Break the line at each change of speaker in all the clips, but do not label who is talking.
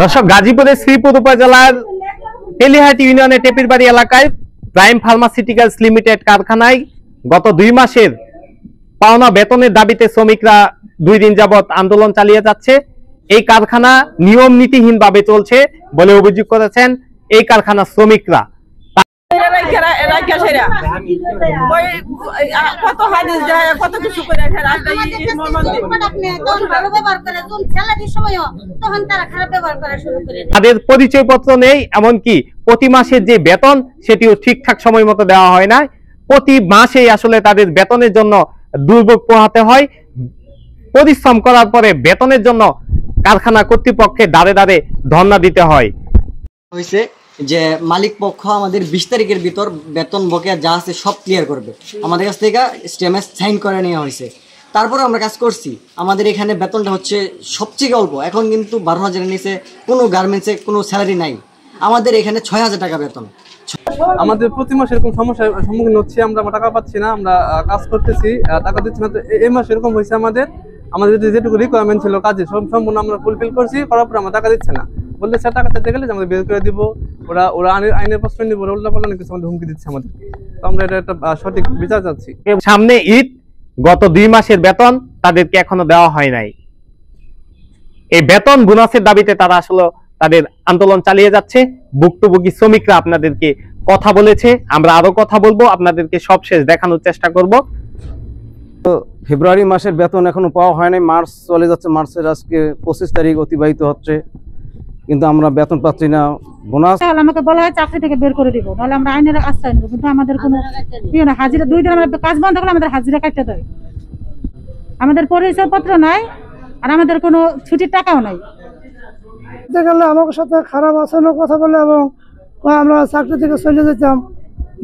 দর্শক, গাজীপুরের শ্রীপুর উপজেলার তেলিহাটি ইউনিয়নের টেপিরবাড়ি এলাকায় প্রাইম ফার্মাসিউটিক্যালস লিমিটেড কারখানায় গত 2 মাসের পাওনা বেতনের দাবিতে শ্রমিকরা 2 দিন যাবত আন্দোলন চালিয়ে যাচ্ছে। এই কারখানা নিয়ম নীতিহীনভাবে চলছে বলে অভিযোগ করেছেন এই কারখানার শ্রমিকরা। তাদের পরিচয়পত্র নেই, এমনকি প্রতি মাসের যে বেতন সেটিও ঠিকঠাক সময় মতো দেওয়া হয় না। প্রতি মাসেই আসলে তাদের বেতনের জন্য দুর্ভোগ পোহাতে হয়। পরিশ্রম করার পরে বেতনের জন্য কারখানা কর্তৃপক্ষের দাঁড়ে দাঁড়ে ধর্ণা দিতে হয়।
যে মালিক পক্ষ আমাদের 20 তারিখের ভিতর বেতন বকেয়া যা আছে সব ক্লিয়ার করবে, আমাদের কাছ থেকে স্টেমেস সাইন করে নেওয়া হয়েছে। তারপরে আমরা কাজ করছি। আমাদের এখানে বেতনটা হচ্ছে সবচেয়ে অল্প, এখন কিন্তু 12,000-এর নিচে কোনো গার্মেন্টসে কোনো স্যালারি নাই। আমাদের এখানে 6,000 টাকা বেতন।
আমাদের প্রতি মাসে এরকম সমস্যার সম্মুখীন হচ্ছি, আমরা টাকা পাচ্ছি না, আমরা কাজ করতেছি, টাকা দিচ্ছি না। তো এই মাসে এরকম হয়েছে, আমাদের যেটুকু রিকোয়ারমেন্ট ছিল কাজে সম্পূর্ণ আমরা ফুলফিল করছি, করার পর আমরা টাকা দিচ্ছে না। বললে স্যার টাকা চাইতে গেলে আমাদের বের করে দিব, ওরা আইনের প্রশ্রয় নিব, উল্টা পাল্টা কিছু আমাদের হুমকি দিচ্ছে আমাদের। তো আমরা এটা একটা সঠিক বিচার চাচ্ছি।
সামনে ঈদ, গত 2 মাসের বেতন তাদেরকে এখনো দেওয়া হয় নাই। এই বেতন বোনাসের দাবিতে তারা আসলে তাদের আন্দোলন চালিয়ে যাচ্ছে। ভুক্তভোগী শ্রমিকরা আপনাদেরকে কথা বলেছে, আমরা আরো কথা বলবো, আপনাদেরকে সবশেষ দেখানোর চেষ্টা করব।
ফেব্রুয়ারি মাসের বেতন এখনো পাওয়া হয় নাই, মার্চ চলে যাচ্ছে, মার্চের আজকে 25 তারিখ অতিবাহিত হচ্ছে, কিন্তু আমরা বেতন পাচ্ছি না। বোনাস
আমাকে বলা হয় চাকরি থেকে বের করে দিব, নাহলে আমরা আইনের আশ্রয় নেব, কিন্তু আমাদের কোনো হাজিরা 2 দিন আমরা কাজ বন্ধ করলে আমাদের হাজিরা কাটতে দেয়। আমাদের পরিচয়পত্র নাই, আর আমাদের কোনো ছুটির টাকাও নাই।
গেলে আমার সাথে খারাপ আচরণের কথা বলে এবং আমরা চাকরি থেকে চলে যেতাম,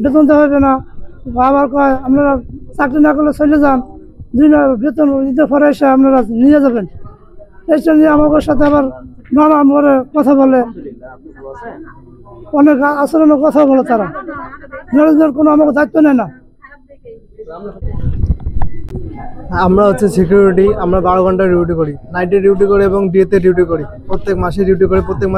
বেতন দেওয়া হবে না। আবার কয় আপনারা চাকরি না করলে চলে যান, 2 বেতন দিতে পরে এসে আপনারা নিয়ে যাবেন। এই জন্য আমার সাথে আবার নানান করে কথা বলে, অনেক আচরণের কথা বলে তারা। ম্যানেজমেন্ট কোনো আমাকে দায়িত্ব নেয় না।
আমরা হচ্ছে সিকিউরিটি, আমরা 12 ঘন্টা ডিউটি করি, নাইটে ডিউটি করি এবং ডেতে ডিউটি করি, প্রত্যেক মাসে ডিউটি করি। প্রত্যেক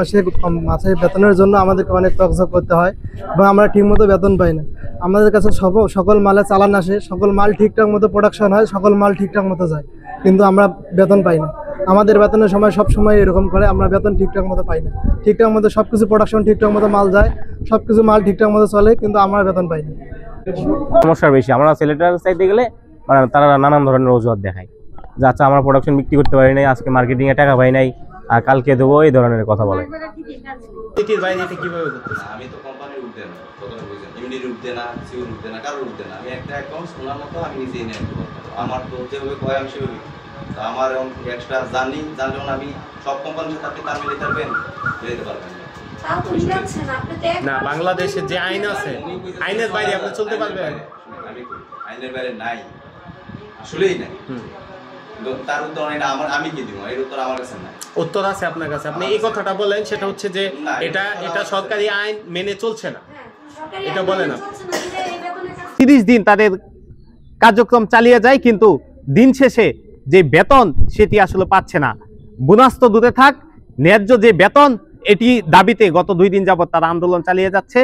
মাসে বেতনের জন্য আমাদেরকে অনেক তকজক করতে হয় এবং আমরা ঠিকমতো বেতন পাই না। আমাদের কাছে সকল মালে চালান আসে, সকল মাল ঠিকঠাক মতো প্রোডাকশন হয়, সকল মাল ঠিকঠাক মতো যায়, কিন্তু আমরা বেতন পাই না। আমাদের বেতনের সময় সব সময় এরকম করে, আমরা বেতন ঠিকঠাক মতো পাই না। ঠিকঠাক মতো সব কিছু প্রোডাকশন ঠিকঠাক মতো মাল যায়, সব কিছু মাল ঠিকঠাক মতো চলে, কিন্তু আমরা বেতন পাই না।
সমস্যা বেশি। আমরা সেলেটার চাইতে গেলে তারা নানান ধরনের অজুহাত দেখায়, যে আচ্ছা আমরা প্রোডাকশন বিক্রি করতে পারি নাই, আজকে মার্কেটিং এ টাকা পাই নাই, আর কালকে দেবো, এই ধরনের কথা বলে।
আমি তো কোম্পানির উঠতে না, প্রথমে বুঝেন ইউনিট উঠতে না, সিউর উঠতে না, কারোর উঠতে না। আমি একটা অ্যাকাউন্ট শোনার মতো আমি নিজেই নিয়ে করতে পারবো। আমার তো যেভাবে কয় আমি সেভাবে, আমার এক্সট্রা জানলেও আমি সব কোম্পানির সাথে তাল মিলিয়ে পারবেন, মিলাতে পারবেন
না। বাংলাদেশের যে আইন আছে, আইনের বাইরে আপনি চলতে পারবেন?
আমি আইনের বাইরে নাই, আসলেই নাই। তার উত্তর আমি কি দিব, এর উত্তর আমার কাছে নাই।
উত্তর আছে আপনার কাছে। আপনি এই কথাটা বলেন, সেটা হচ্ছে যে এটা সরকারি আইন মেনে চলছে না, এটা বলে না। 30 দিন তাদের কার্যক্রম চালিয়ে যায়, কিন্তু দিন শেষে যে বেতন সেটি আসলে পাচ্ছে না। বোনাস তো দূরে থাক, ন্যায্য যে বেতন এটি দাবিতে গত 2 দিন যাবত তারা আন্দোলন চালিয়ে যাচ্ছে।